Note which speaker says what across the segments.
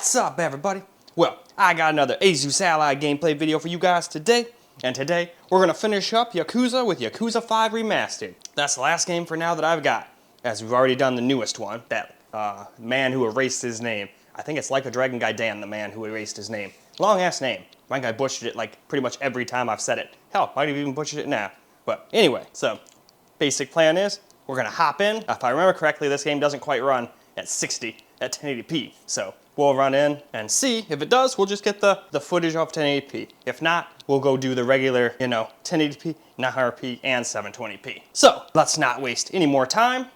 Speaker 1: What's up, everybody? Well, I got another Asus Ally gameplay video for you guys today, and today we're gonna finish up Yakuza with Yakuza 5 Remastered. That's the last game for now that I've got, as we've already done the newest one, that man who erased his name. I think it's like a Dragon Guy Dan, the man who erased his name. Long-ass name. I think I butchered it like pretty much every time I've said it. Hell, might have even butchered it now. But anyway, so basic plan is we're gonna hop in. If I remember correctly, this game doesn't quite run at 60 at 1080p. So we'll run in and see. If it does, we'll just get the footage of 1080p. If not, we'll go do the regular, 1080p, 900p, and 720p. So let's not waste any more time,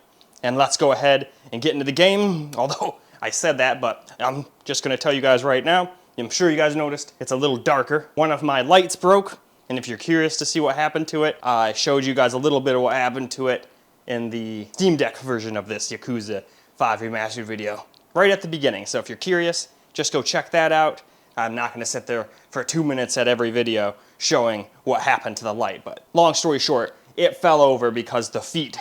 Speaker 1: and let's go ahead and get into the game. Although I said that, but I'm just gonna tell you guys right now, I'm sure you guys noticed it's a little darker. One of my lights broke, and if you're curious to see what happened to it, I showed you guys a little bit of what happened to it in the Steam Deck version of this Yakuza 5 Remastered video, right at the beginning. So if you're curious, just go check that out. I'm not gonna sit there for 2 minutes at every video showing what happened to the light, but long story short, it fell over because the feet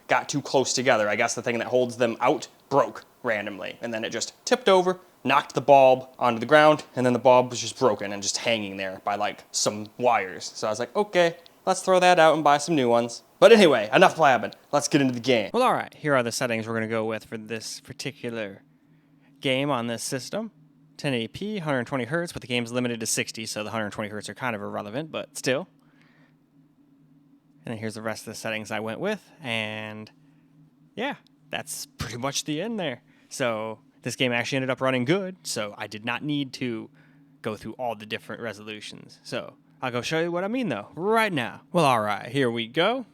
Speaker 1: got too close together. I guess the thing that holds them out broke randomly, and then it just tipped over, knocked the bulb onto the ground, and then the bulb was just broken and just hanging there by like some wires. So I was like, okay, let's throw that out and buy some new ones. But anyway, enough blabbing. Let's get into the game.
Speaker 2: Well, all right, here are the settings we're going to go with for this particular game on this system. 1080p, 120 hertz, but the game's limited to 60, so the 120 hertz are kind of irrelevant, but still. And then here's the rest of the settings I went with, and yeah, that's pretty much the end there. So this game actually ended up running good, so I did not need to go through all the different resolutions. So I'll go show you what I mean, though, right now. Well, all right, here we go.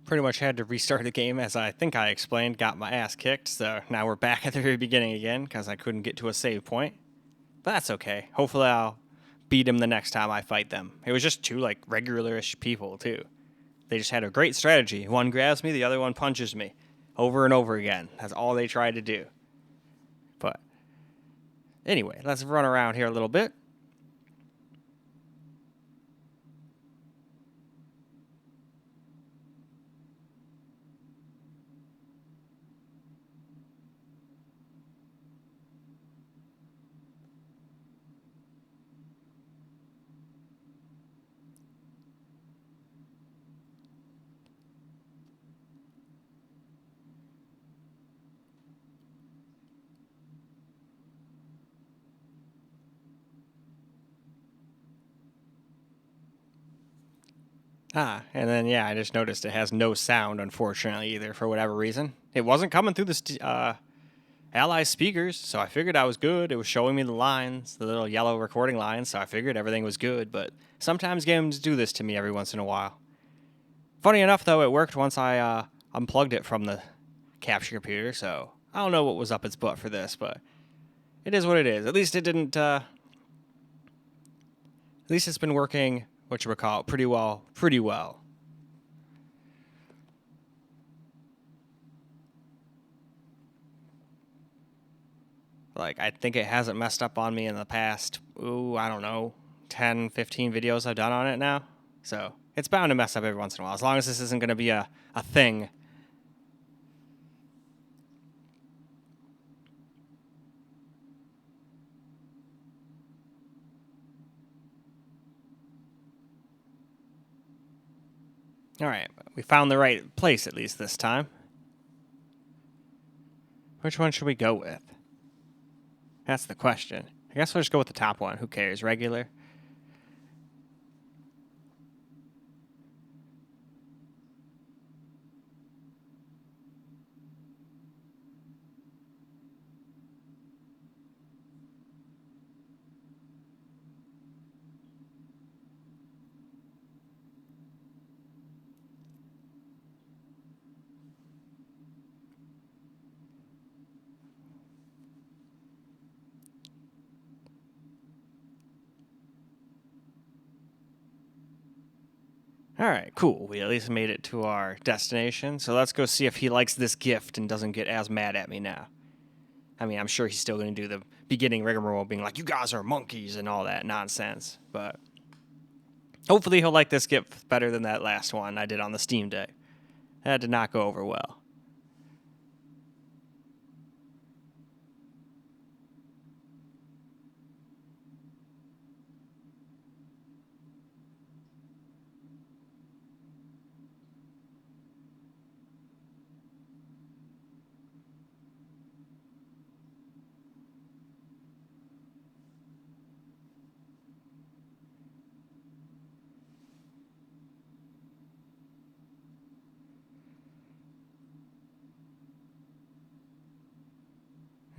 Speaker 2: Pretty much had to restart the game, as I think I explained, got my ass kicked, so now we're back at the very beginning again, because I couldn't get to a save point. But that's okay. Hopefully I'll beat them the next time I fight them. It was just two, like, regular-ish people, too. They just had a great strategy. One grabs me, the other one punches me. Over and over again. That's all they tried to do. But anyway, let's run around here a little bit. And then, yeah, I just noticed it has no sound, unfortunately, either, for whatever reason. It wasn't coming through the Ally speakers, so I figured I was good. It was showing me the lines, the little yellow recording lines, so I figured everything was good, but sometimes games do this to me every once in a while. Funny enough, though, it worked once I unplugged it from the capture computer, so I don't know what was up its butt for this, but it is what it is. At least it didn't, at least it's been working, whatchamacallit, pretty well. Like, I think it hasn't messed up on me in the past, I don't know, 10, 15 videos I've done on it now. So it's bound to mess up every once in a while, as long as this isn't going to be a thing. All right, we found the right place at least this time. Which one should we go with? That's the question. I guess we'll just go with the top one. Who cares? Regular. All right, cool. We at least made it to our destination. So let's go see if he likes this gift and doesn't get as mad at me now. I mean, I'm sure he's still going to do the beginning rigmarole being like, you guys are monkeys and all that nonsense. But hopefully he'll like this gift better than that last one I did on the Steam Deck. That did not go over well.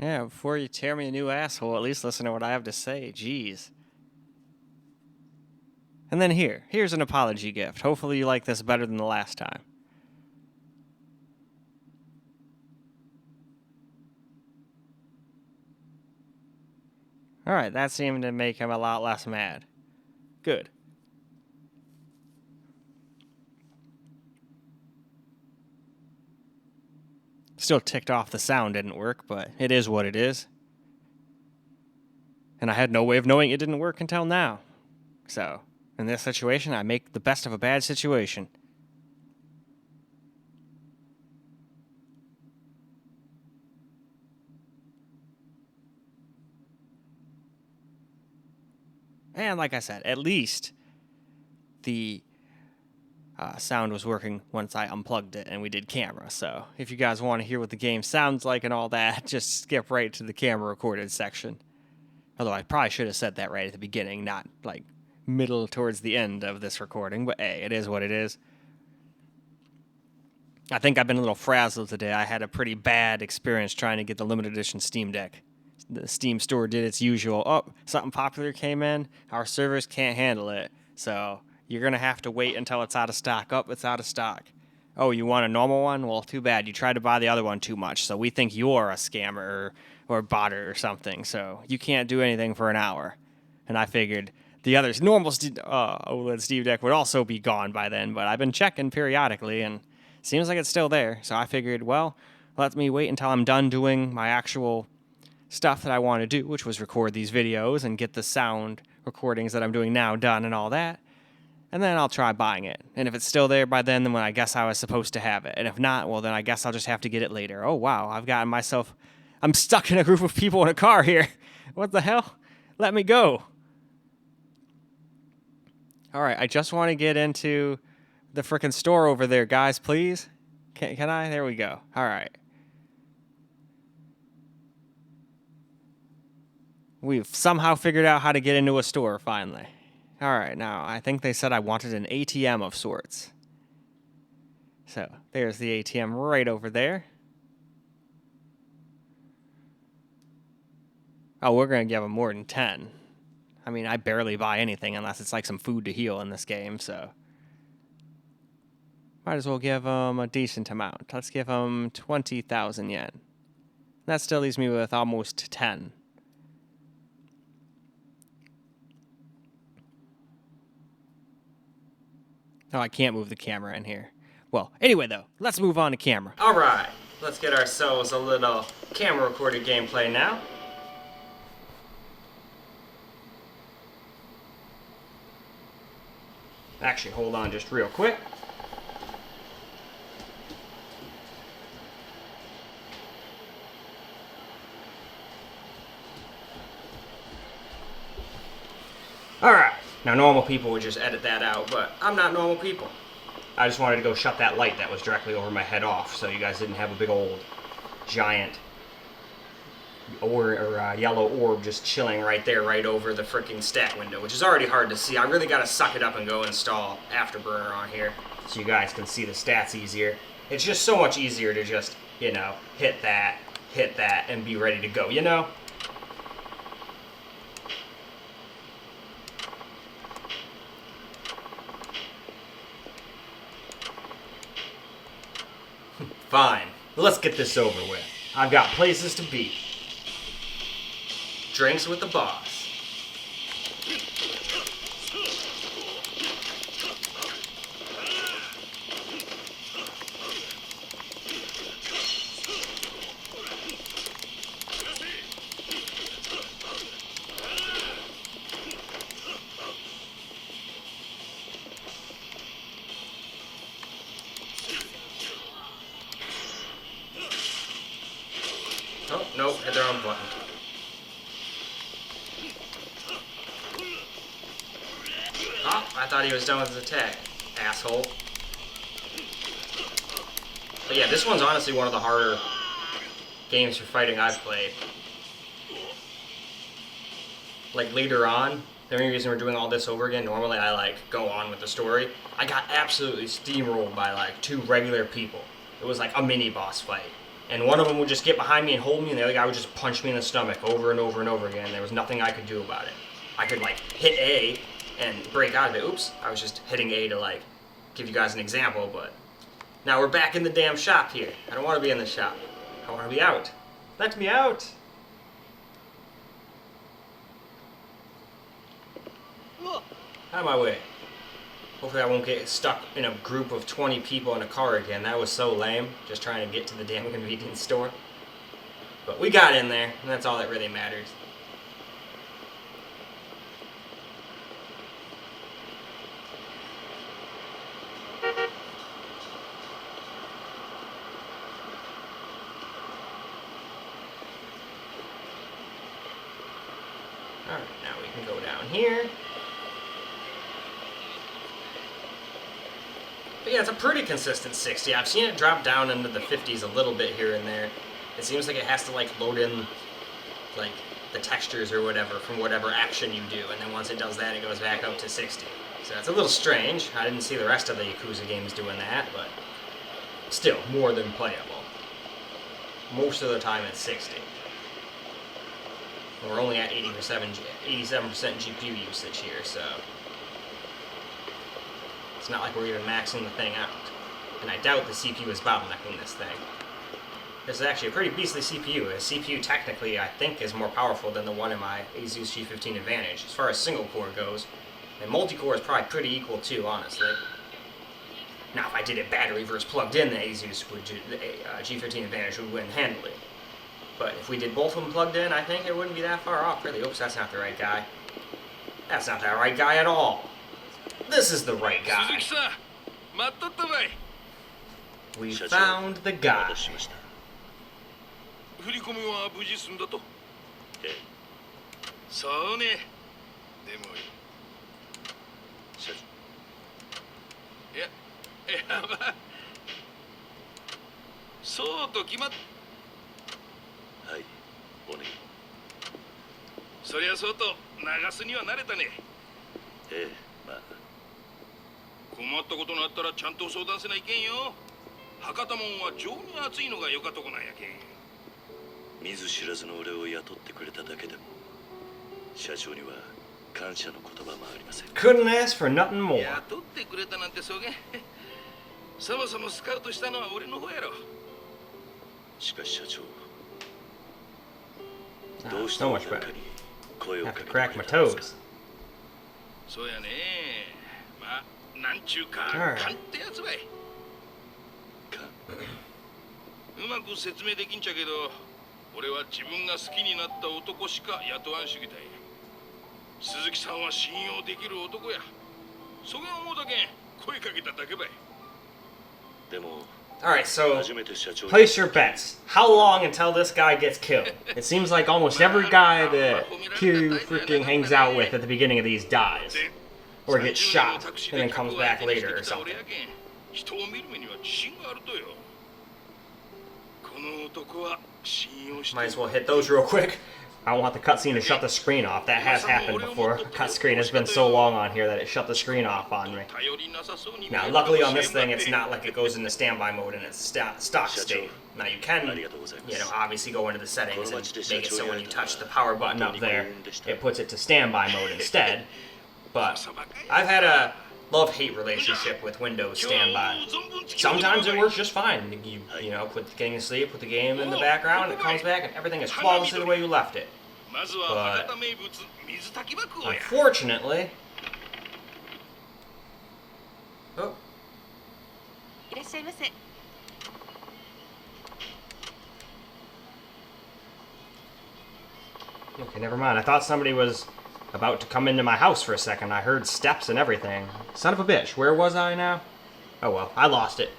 Speaker 2: Yeah, before you tear me a new asshole, at least listen to what I have to say. Jeez. And then here's an apology gift. Hopefully you like this better than the last time. Alright, that seemed to make him a lot less mad. Good. Still ticked off the sound didn't work, but it is what it is. And I had no way of knowing it didn't work until now. So, in this situation, I make the best of a bad situation. And like I said, at least the sound was working once I unplugged it and we did camera. So if you guys want to hear what the game sounds like and all that, just skip right to the camera recorded section. Although I probably should have said that right at the beginning, not like middle towards the end of this recording. But hey, it is what it is. I think I've been a little frazzled today. I had a pretty bad experience trying to get the limited edition Steam Deck. The Steam store did its usual, oh, something popular came in, our servers can't handle it, so you're going to have to wait until it's out of stock. Oh, it's out of stock. Oh, you want a normal one? Well, too bad. You tried to buy the other one too much, so we think you're a scammer or botter or something, so you can't do anything for an hour. And I figured the other normal OLED Steam Deck would also be gone by then, but I've been checking periodically, and seems like it's still there, so I figured, well, let me wait until I'm done doing my actual stuff that I want to do, which was record these videos and get the sound recordings that I'm doing now done and all that. And then I'll try buying it. And if it's still there by then when I guess I was supposed to have it. And if not, well, then I guess I'll just have to get it later. Oh, wow, I'm stuck in a group of people in a car here. What the hell? Let me go. All right, I just want to get into the frickin' store over there, guys, please. Can I? There we go. All right. We've somehow figured out how to get into a store, finally. All right, now, I think they said I wanted an ATM of sorts. So, there's the ATM right over there. Oh, we're going to give them more than 10. I mean, I barely buy anything unless it's like some food to heal in this game, so might as well give them a decent amount. Let's give them 20,000 yen. That still leaves me with almost 10. Oh, I can't move the camera in here. Well, anyway, though, let's move on to camera. All right, let's get ourselves a little camera recorded gameplay now. Actually, hold on just real quick. All right. Now, normal people would just edit that out, but I'm not normal people. I just wanted to go shut that light that was directly over my head off so you guys didn't have a big old giant yellow orb just chilling right there, right over the freaking stat window, which is already hard to see. I really got to suck it up and go install Afterburner on here so you guys can see the stats easier. It's just so much easier to just, you know, hit that, and be ready to go, you know? Fine, let's get this over with. I've got places to be. Drinks with the boss. Oh, nope, hit the wrong button. Oh, I thought he was done with his attack, asshole. But yeah, this one's honestly one of the harder games for fighting I've played. Like later on, the only reason we're doing all this over again, normally I like go on with the story. I got absolutely steamrolled by like 2 regular people. It was like a mini boss fight.
Speaker 1: And one of them would just get behind me and hold me, and the other guy would just punch me in the stomach over and over and over again. There was nothing I could do about it. I could, like, hit A and break out of it. Oops, I was just hitting A to, like, give you guys an example, but now we're back in the damn shop here. I don't want to be in the shop. I want to be out. Let me out. Out of my way. Hopefully I won't get stuck in a group of 20 people in a car again. That was so lame, just trying to get to the damn convenience store. But we got in there, and that's all that really matters. Alright, now we can go down here. But yeah, it's a pretty consistent 60. I've seen it drop down into the 50s a little bit here and there. It seems like it has to, like, load in, like, the textures or whatever from whatever action you do, and then once it does that, it goes back up to 60. So that's a little strange. I didn't see the rest of the Yakuza games doing that, but still, more than playable. Most of the time it's 60. And we're only at 87% GPU usage here, so it's not like we're even maxing the thing out. And I doubt the CPU is bottlenecking this thing. This is actually a pretty beastly CPU. The CPU technically, I think, is more powerful than the one in my Asus G15 Advantage, as far as single core goes. And multi-core is probably pretty equal too, honestly. Now, if I did it battery versus plugged in, the Asus would the G15 Advantage would win handily. But if we did both of them plugged in, I think it wouldn't be that far off, really. Oops, that's not the right guy. That's not the right guy at all. This is the right guy. We found the guy.
Speaker 3: 振り込みは無事済んだと。ええ。そうね。でもいい。社長。いや、まあ。そうと決まっ。はい、お願い。そりゃそうと流すには慣れたね。ええ、まあ。困ったことがあったらちゃんと相談せないけんよ。博多門は情に熱いのがよかとこなんやけん。見ず知らずの俺を雇ってくれただけでも社長には感謝の言葉もありません。
Speaker 1: Couldn't ask for nothing more.
Speaker 3: 雇ってくれたなんてそうげん。そもそもスカウトしたのは俺の方やろ。しかし社長、どうしても誰かに声をかけてくれたんですか。そうやね。まあなんちゅうか勘ってやつばい。うまく説明できんちゃけど。俺は自分が好きになった男しか雇わん主義だい。鈴木さんは信用できる男や。そげん思うだけん声かけただけばい。でも
Speaker 1: Alright, so place your bets. How long until this guy gets killed? It seems like almost every guy that Kiryu freaking hangs out with at the beginning of these dies. Or gets shot and then comes back later or something. Might as well hit those real quick. I don't want the cutscene to shut the screen off. That has happened before. The cut screen has been so long on here that it shut the screen off on me. Now, luckily on this thing, it's not like it goes into standby mode in its stock state. Now, you can, obviously go into the settings and make it so when you touch the power button up there, it puts it to standby mode instead. But I've had a love-hate relationship with Windows Standby. Sometimes it works just fine. You know, put getting to sleep, put the game in the background, it comes back, and everything is flawlessly the way you left it. But unfortunately, oh. Okay, never mind. I thought somebody was about to come into my house for a second. I heard steps and everything. Son of a bitch, where was I now? Oh well, I lost it.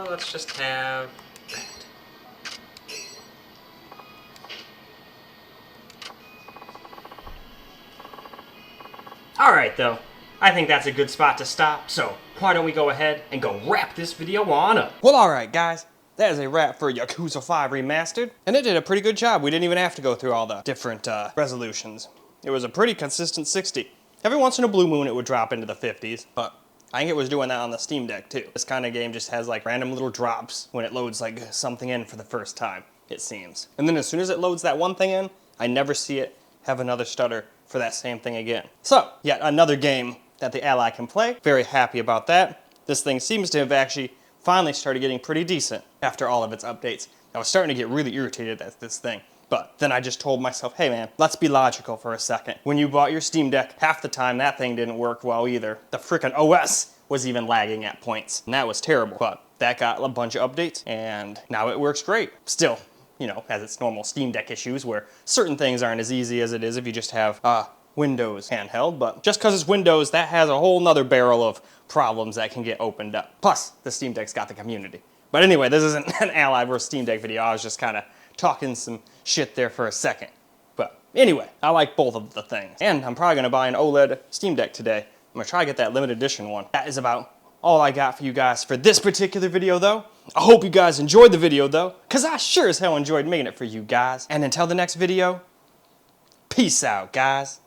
Speaker 1: Let's just have that. Alright though, I think that's a good spot to stop, so why don't we go ahead and go wrap this video on up. Well, alright guys. That is a wrap for Yakuza 5 Remastered, and it did a pretty good job. We didn't even have to go through all the different resolutions. It was a pretty consistent 60. Every once in a blue moon it would drop into the 50s, but I think it was doing that on the Steam Deck too. This kind of game just has like random little drops when it loads like something in for the first time, it seems. And then as soon as it loads that one thing in, I never see it have another stutter for that same thing again. So, yet another game that the Ally can play. Very happy about that. This thing seems to have actually finally started getting pretty decent after all of its updates. I was starting to get really irritated at this thing. But then I just told myself, hey man, let's be logical for a second. When you bought your Steam Deck, half the time that thing didn't work well either. The frickin' OS was even lagging at points, and that was terrible. But that got a bunch of updates, and now it works great. Still, you know, has its normal Steam Deck issues where certain things aren't as easy as it is if you just have Windows handheld, but just because it's Windows, that has a whole nother barrel of problems that can get opened up. Plus, the Steam Deck's got the community. But anyway, this isn't an Ally versus Steam Deck video. I was just kind of talking some shit there for a second. But anyway, I like both of the things. And I'm probably gonna buy an OLED Steam Deck today. I'm gonna try to get that limited edition one. That is about all I got for you guys for this particular video though. I hope you guys enjoyed the video though, cause I sure as hell enjoyed making it for you guys. And until the next video, peace out guys.